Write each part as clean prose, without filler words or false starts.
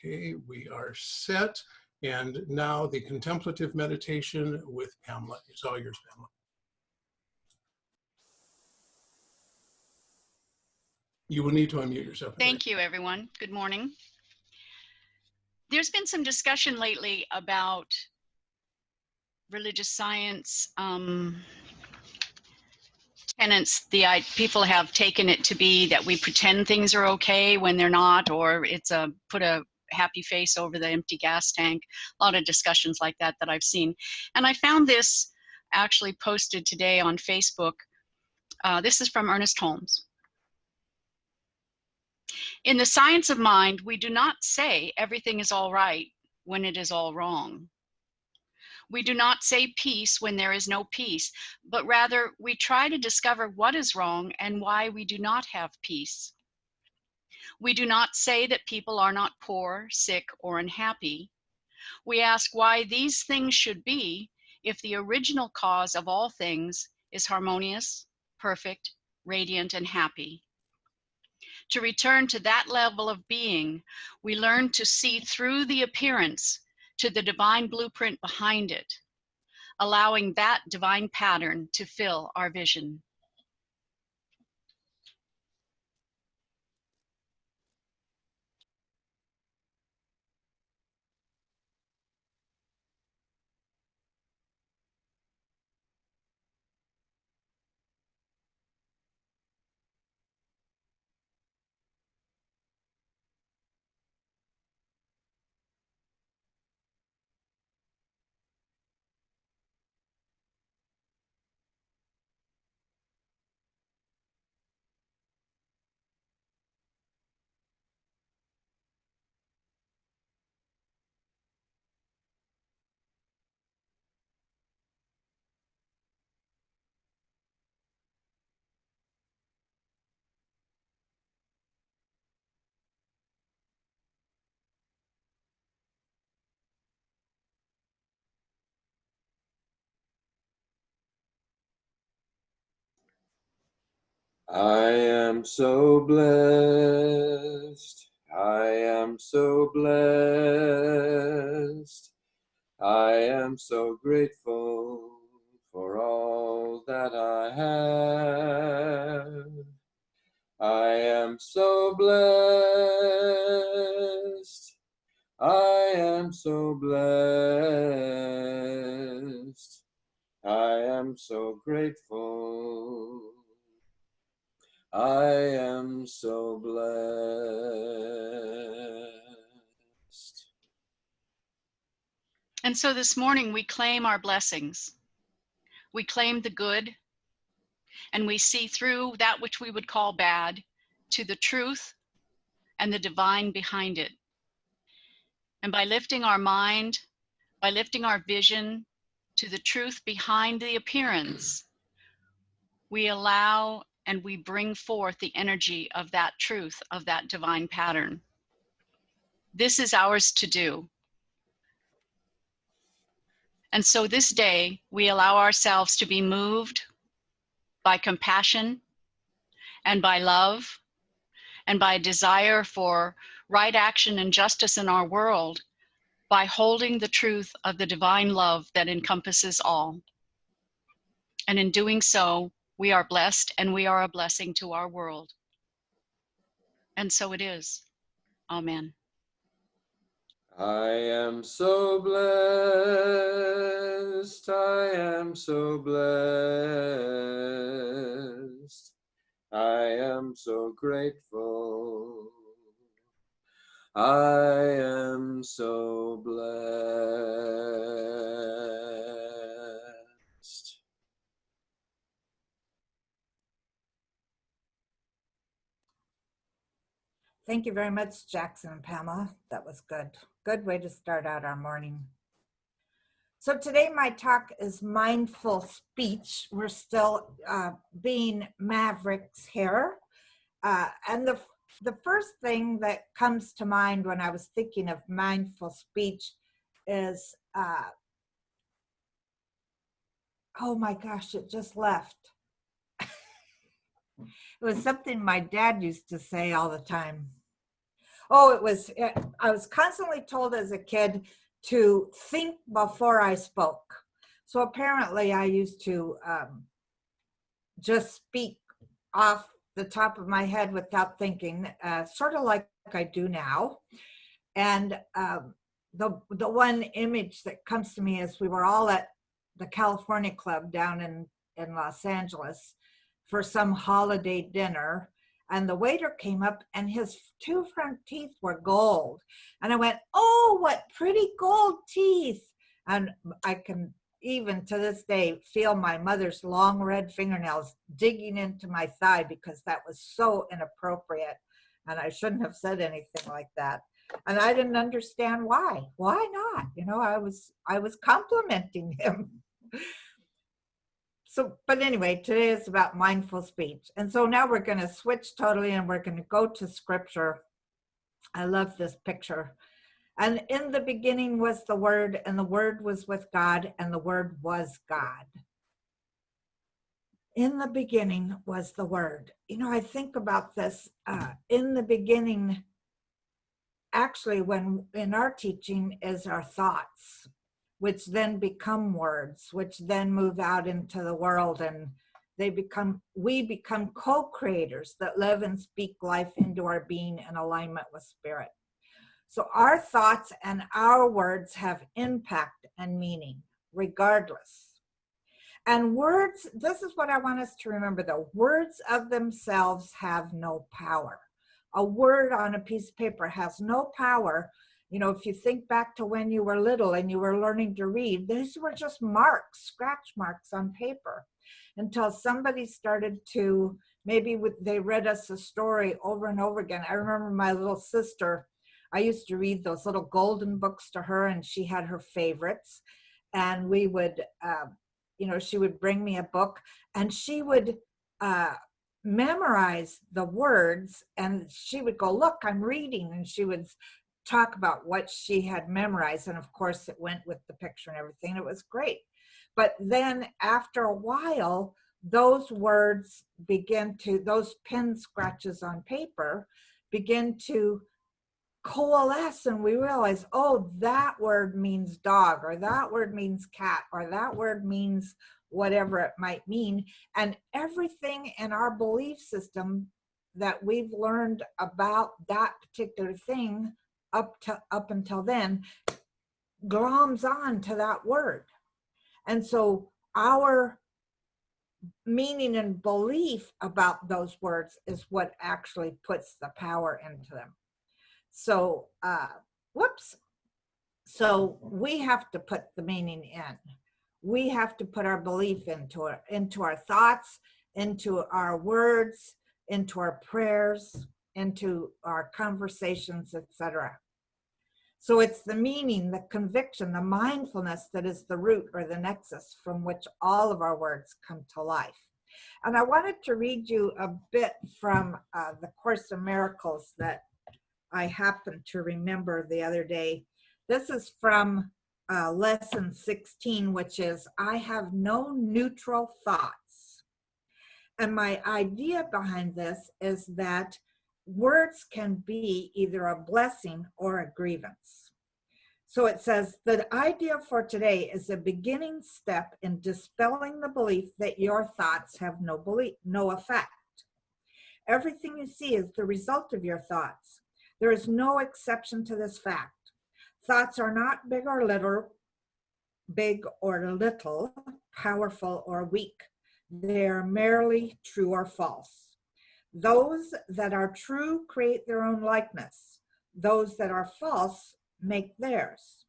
Okay, we are set. And now the contemplative meditation with Pamela. It's all yours, Pamela. You will need to unmute yourself. Thank you, everyone. Good morning. There's been some discussion lately about religious science tenets. People have taken it to be that we pretend things are okay when they're not, or it's put a happy face over the empty gas tank. A lot of discussions like that I've seen. And I found this actually posted today on Facebook. This is from Ernest Holmes. In the science of mind, we do not say everything is all right when it is all wrong. We do not say peace when there is no peace, but rather we try to discover what is wrong and why we do not have peace. We do not say that people are not poor, sick, or unhappy. We ask why these things should be if the original cause of all things is harmonious, perfect, radiant, and happy. To return to that level of being, we learn to see through the appearance to the divine blueprint behind it, allowing that divine pattern to fill our vision. I am so blessed. I am so blessed. I am so grateful for all that I have. I am so blessed. I am so blessed. I am so grateful. I am so blessed. And so this morning we claim our blessings. We claim the good, and we see through that which we would call bad to the truth and the divine behind it. And by lifting our mind, by lifting our vision to the truth behind the appearance, we allow and we bring forth the energy of that truth, of that divine pattern. This is ours to do. And so this day, we allow ourselves to be moved by compassion and by love and by desire for right action and justice in our world, by holding the truth of the divine love that encompasses all. And in doing so, we are blessed and we are a blessing to our world. And so it is. Amen. I am so blessed. I am so blessed. I am so grateful. I am so blessed. Thank you very much, Jackson and Pamela. That was good. Good way to start out our morning. So today my talk is mindful speech. We're still being mavericks here. And the first thing that comes to mind when I was thinking of mindful speech is, oh my gosh, it just left. It was something my dad used to say all the time. Oh, I was constantly told as a kid to think before I spoke. So apparently I used to just speak off the top of my head without thinking, sort of like I do now. And the one image that comes to me is we were all at the California Club down in Los Angeles for some holiday dinner. And the waiter came up and his two front teeth were gold. And I went, oh, what pretty gold teeth. And I can even to this day feel my mother's long red fingernails digging into my thigh because that was so inappropriate. And I shouldn't have said anything like that. And I didn't understand why. Why not? You know, I was complimenting him. So, but anyway, today is about mindful speech. And so now we're going to switch totally and we're going to go to scripture. I love this picture. And in the beginning was the Word, and the Word was with God, and the Word was God. In the beginning was the Word. You know, I think about this. In the beginning, actually, when in our teaching is our thoughts, which then become words, which then move out into the world, and we become co-creators that live and speak life into our being in alignment with spirit. So our thoughts and our words have impact and meaning, regardless. And words, this is what I want us to remember though, words of themselves have no power. A word on a piece of paper has no power. You know, if you think back to when you were little and you were learning to read, these were just marks, scratch marks on paper, until somebody started to, they read us a story over and over again. I remember my little sister, I used to read those little golden books to her, and she had her favorites. And we would, she would bring me a book, and she would memorize the words, and she would go, look, I'm reading. And she would talk about what she had memorized. And of course, it went with the picture and everything. It was great. But then after a while, those words those pen scratches on paper begin to coalesce, and we realize, oh, that word means dog, or that word means cat, or that word means whatever it might mean. And everything in our belief system that we've learned about that particular thing up until then gloms on to that word. And so our meaning and belief about those words is what actually puts the power into them. So, So we have to put the meaning in. We have to put our belief into our thoughts, into our words, into our prayers, into our conversations, etc. So it's the meaning, the conviction, the mindfulness that is the root or the nexus from which all of our words come to life. And I wanted to read you a bit from the Course in Miracles that I happened to remember the other day. This is from lesson 16, which is, I have no neutral thoughts. And my idea behind this is that words can be either a blessing or a grievance. So it says, the idea for today is a beginning step in dispelling the belief that your thoughts have no effect. Everything you see is the result of your thoughts. There is no exception to this fact. Thoughts are not big or little, powerful or weak. They are merely true or false. Those that are true create their own likeness. Those that are false make theirs.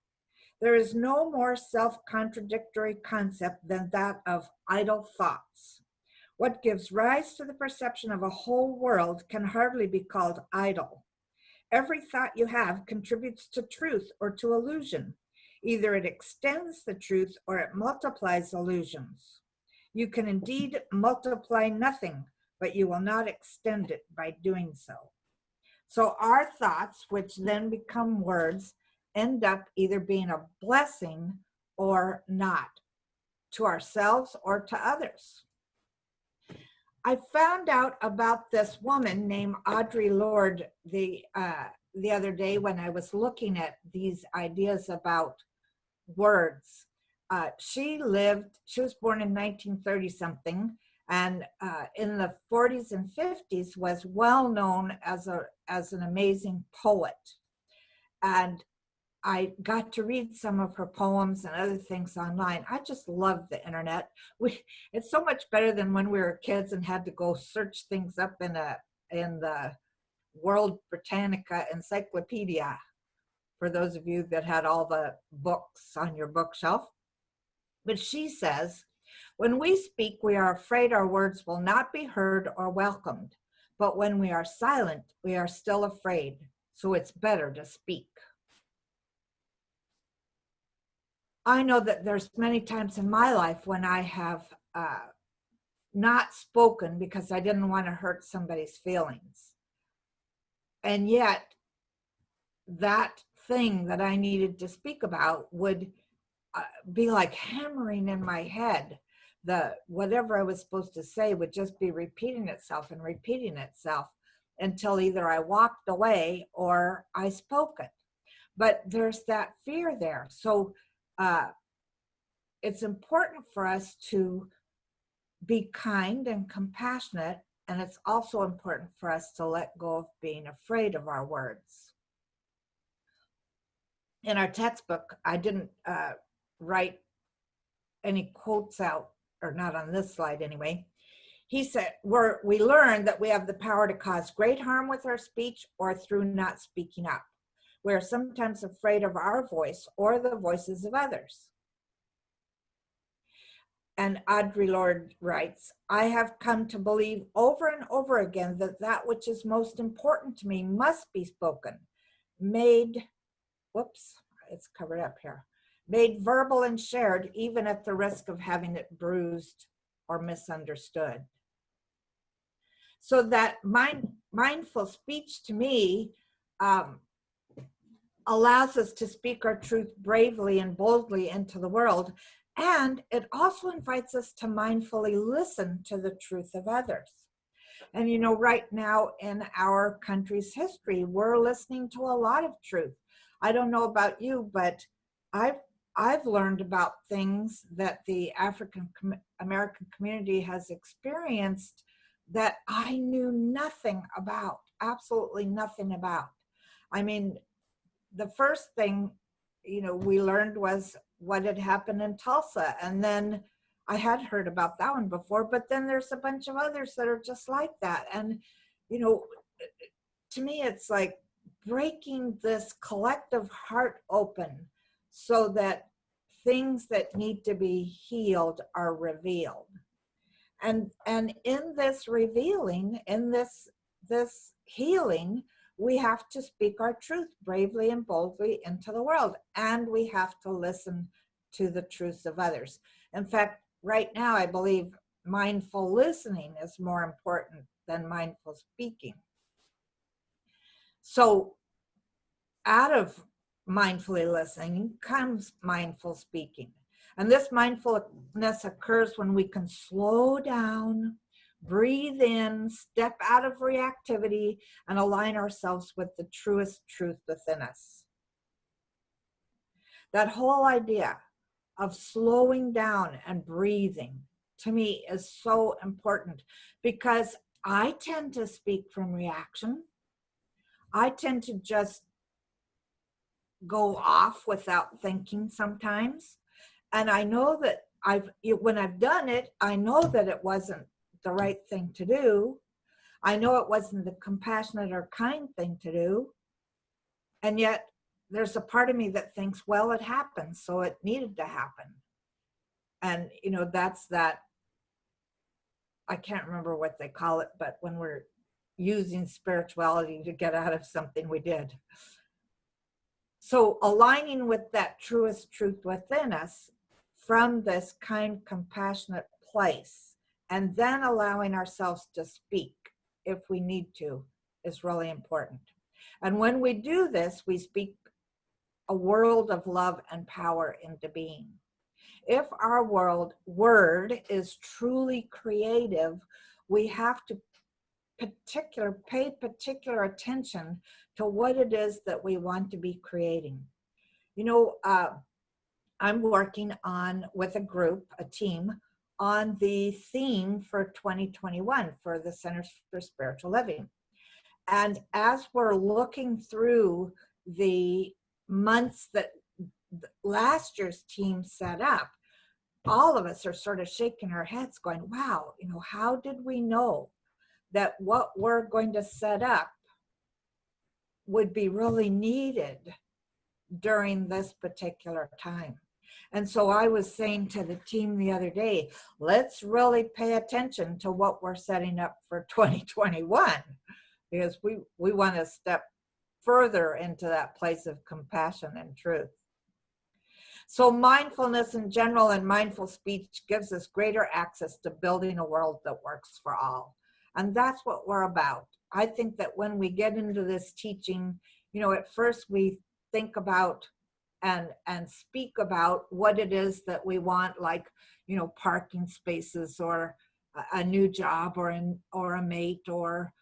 There is no more self-contradictory concept than that of idle thoughts. What gives rise to the perception of a whole world can hardly be called idle. Every thought you have contributes to truth or to illusion. Either it extends the truth or it multiplies illusions. You can indeed multiply nothing, but you will not extend it by doing so. So our thoughts, which then become words, end up either being a blessing or not, to ourselves or to others. I found out about this woman named Audre Lorde. the other day when I was looking at these ideas about words. She was born in 1930 something, and in the 40s and 50s was well known as an amazing poet. And I got to read some of her poems and other things online. I just love the internet. It's so much better than when we were kids and had to go search things up in the World Britannica Encyclopedia, for those of you that had all the books on your bookshelf. But she says, when we speak, we are afraid our words will not be heard or welcomed. But when we are silent, we are still afraid. So it's better to speak. I know that there's many times in my life when I have not spoken because I didn't want to hurt somebody's feelings. And yet, that thing that I needed to speak about would be like hammering in my head. Whatever I was supposed to say would just be repeating itself until either I walked away or I spoke it. But there's that fear there. So it's important for us to be kind and compassionate, and it's also important for us to let go of being afraid of our words. In our textbook, I didn't write any quotes out, or not on this slide anyway. He said, we learn that we have the power to cause great harm with our speech or through not speaking up. We are sometimes afraid of our voice or the voices of others. And Audre Lorde writes, I have come to believe over and over again that which is most important to me must be spoken, made verbal and shared, even at the risk of having it bruised or misunderstood. So that mindful speech to me allows us to speak our truth bravely and boldly into the world. And it also invites us to mindfully listen to the truth of others. And right now in our country's history, we're listening to a lot of truth. I don't know about you, but I've learned about things that the African American community has experienced that I knew nothing about, absolutely nothing about. I mean, the first thing, we learned was what had happened in Tulsa. And then I had heard about that one before, but then there's a bunch of others that are just like that. And, to me, it's like breaking this collective heart open so that things that need to be healed are revealed. And in this revealing, in this healing, we have to speak our truth bravely and boldly into the world. And we have to listen to the truths of others. In fact, right now, I believe mindful listening is more important than mindful speaking. So out of mindfully listening comes mindful speaking. And this mindfulness occurs when we can slow down, breathe in, step out of reactivity, and align ourselves with the truest truth within us. That whole idea of slowing down and breathing, to me, is so important because I tend to speak from reaction. I tend to just go off without thinking sometimes. And I know that when I've done it, I know that it wasn't the right thing to do. I know it wasn't the compassionate or kind thing to do. And yet there's a part of me that thinks, well, it happened, so it needed to happen. And, that's that, I can't remember what they call it, but when we're using spirituality to get out of something we did. So aligning with that truest truth within us from this kind, compassionate place, and then allowing ourselves to speak if we need to, is really important. And when we do this, we speak a world of love and power into being. If our word is truly creative, we have to pay particular attention to what it is that we want to be creating. You know, I'm working on with a team on the theme for 2021 for the Centers for Spiritual Living. And as we're looking through the months that last year's team set up, all of us are sort of shaking our heads going, wow, you know, how did we know that what we're going to set up would be really needed during this particular time? And so I was saying to the team the other day, let's really pay attention to what we're setting up for 2021, because we want to step further into that place of compassion and truth. So mindfulness in general and mindful speech gives us greater access to building a world that works for all. And that's what we're about. I think that when we get into this teaching, you know, at first we think about and speak about what it is that we want, like, you know, parking spaces or a new job or a mate or,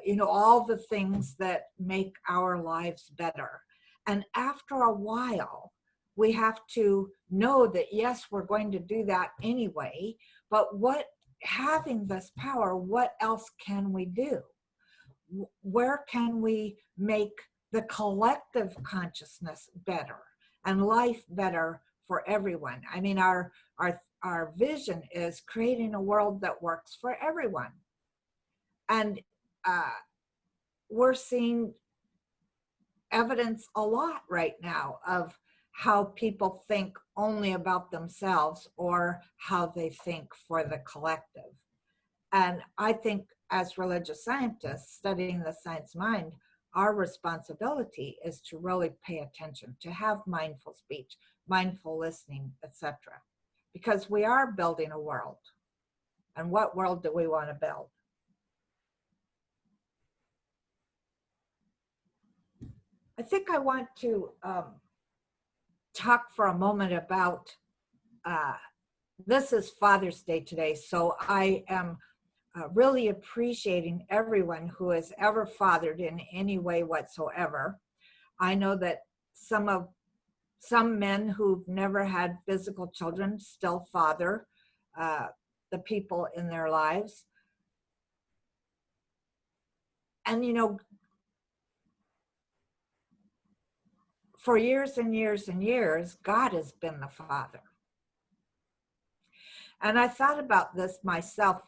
you know, all the things that make our lives better. And after a while, we have to know that, yes, we're going to do that anyway, but having this power, what else can we do? Where can we make the collective consciousness better and life better for everyone? I mean, our vision is creating a world that works for everyone. And we're seeing evidence a lot right now of how people think only about themselves or how they think for the collective. And I think as religious scientists studying the science mind, our responsibility is to really pay attention, to have mindful speech, mindful listening, etc. Because we are building a world. And what world do we want to build? I think I want to talk for a moment about, this is Father's Day today, so I am really appreciating everyone who has ever fathered in any way whatsoever. I know that some men who've never had physical children still father the people in their lives. And, you know, for years and years and years, God has been the Father. And I thought about this myself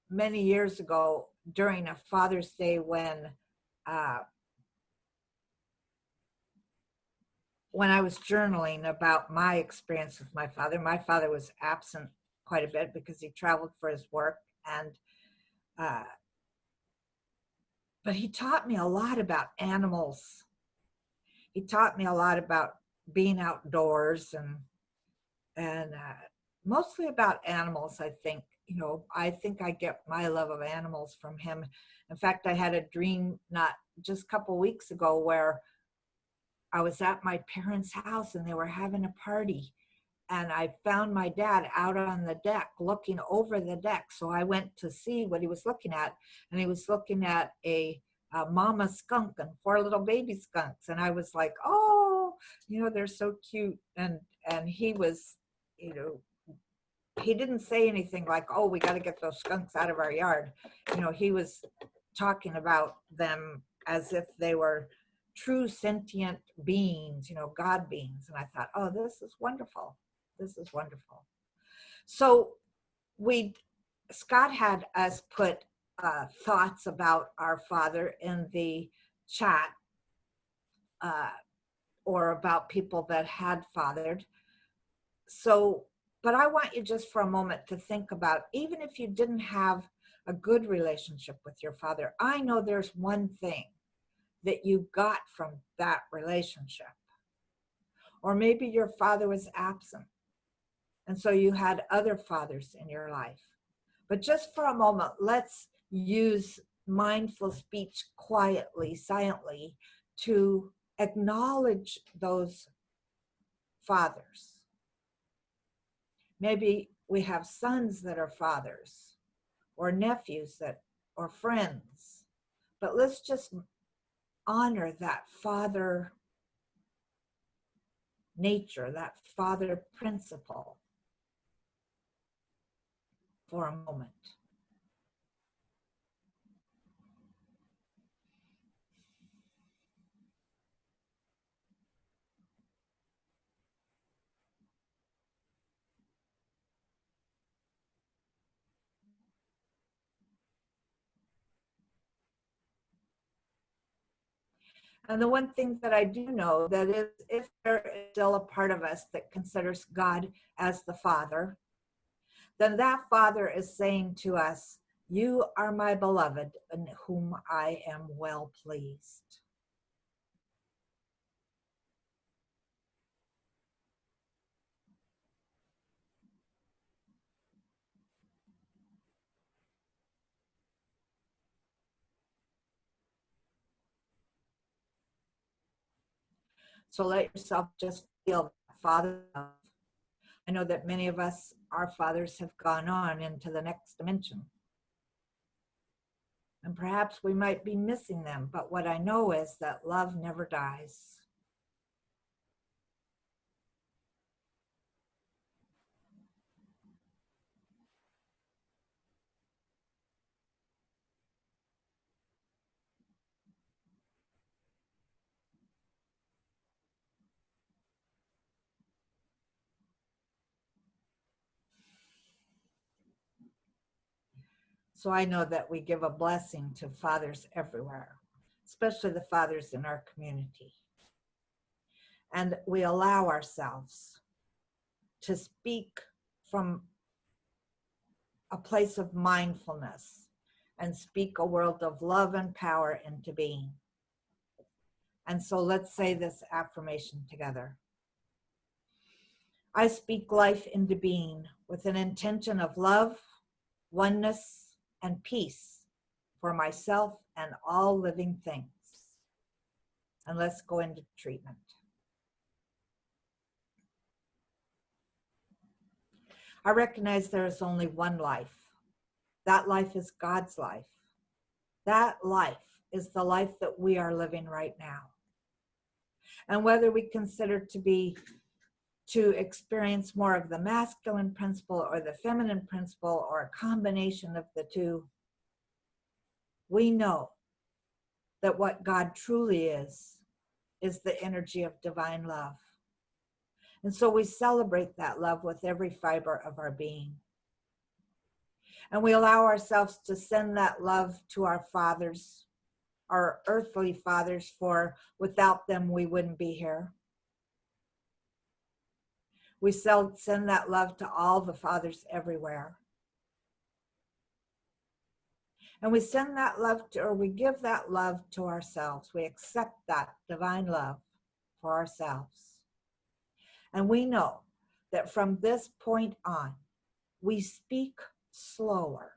many years ago during a Father's Day when I was journaling about my experience with my father. My father was absent quite a bit because he traveled for his work, and but he taught me a lot about animals. He taught me a lot about being outdoors and mostly about animals. I think, you know, I think I get my love of animals from him. In fact, I had a dream not just a couple weeks ago where I was at my parents' house and they were having a party, and I found my dad out on the deck looking over the deck. So I went to see what he was looking at, and he was looking at a mama skunk and 4 little baby skunks. And I was like, oh, you know, they're so cute. And he was, you know, he didn't say anything like, oh, we got to get those skunks out of our yard. You know, he was talking about them as if they were true sentient beings, you know, God beings. And I thought, oh, this is wonderful. This is wonderful. So Scott had us put thoughts about our father in the chat, or about people that had fathered. So, but I want you just for a moment to think about, even if you didn't have a good relationship with your father, I know there's one thing that you got from that relationship. Or maybe your father was absent, and so you had other fathers in your life. But just for a moment, let's use mindful speech quietly, silently, to acknowledge those fathers. Maybe we have sons that are fathers, or nephews that or friends, but let's just honor that Father nature, that Father principle for a moment. And the one thing that I do know that is, if there is still a part of us that considers God as the Father, then that Father is saying to us, you are my beloved in whom I am well pleased. So let yourself just feel that Father love. I know that many of us, our fathers have gone on into the next dimension. And perhaps we might be missing them, but what I know is that love never dies. So I know that we give a blessing to fathers everywhere, especially the fathers in our community. And we allow ourselves to speak from a place of mindfulness and speak a world of love and power into being. And so let's say this affirmation together. I speak life into being with an intention of love, oneness, and peace for myself and all living things. And let's go into treatment. I recognize there is only one life. That life is God's life. That life is the life that we are living right now. And whether we consider to experience more of the masculine principle or the feminine principle or a combination of the two, we know that what God truly is the energy of divine love. And so we celebrate that love with every fiber of our being. And we allow ourselves to send that love to our fathers, our earthly fathers, for without them we wouldn't be here. We send that love to all the fathers everywhere. And we send that love to, or we give that love to ourselves. We accept that divine love for ourselves. And we know that from this point on, we speak slower.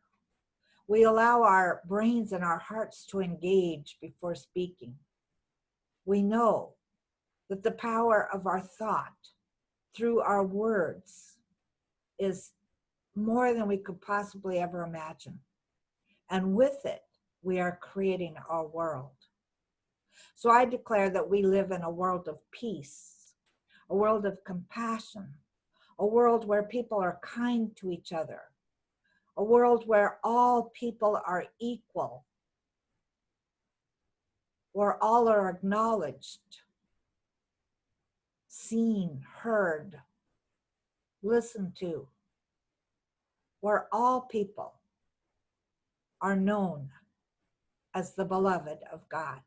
We allow our brains and our hearts to engage before speaking. We know that the power of our thought through our words is more than we could possibly ever imagine. And with it, we are creating our world. So I declare that we live in a world of peace, a world of compassion, a world where people are kind to each other, a world where all people are equal, where all are acknowledged, seen, heard, listened to, where all people are known as the beloved of God.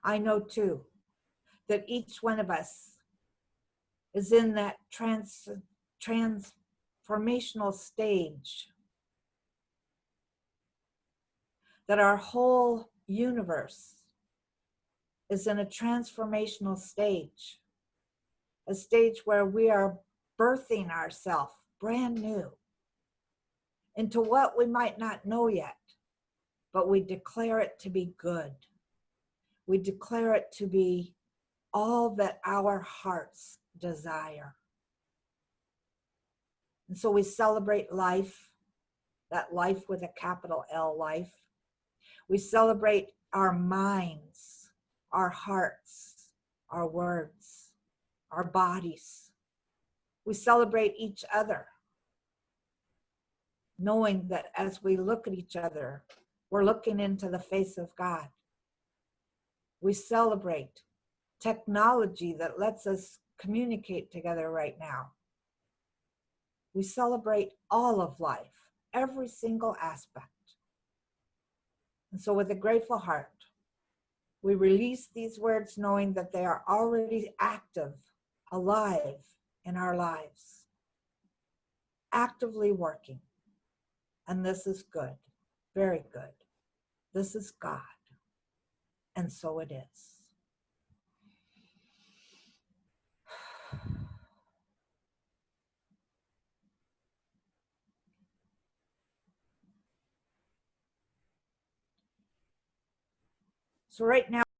I know too that each one of us is in that transformational stage, that our whole universe is in a transformational stage, a stage where we are birthing ourselves brand new into what we might not know yet, but we declare it to be good. We declare it to be all that our hearts desire. And so we celebrate life, that life with a capital L, life. We celebrate our minds, our hearts, our words, our bodies. We celebrate each other, knowing that as we look at each other, we're looking into the face of God. We celebrate technology that lets us communicate together right now. We celebrate all of life, every single aspect. And so with a grateful heart, we release these words knowing that they are already active, alive in our lives, actively working. And this is good, very good. This is God. And so it is. So right now,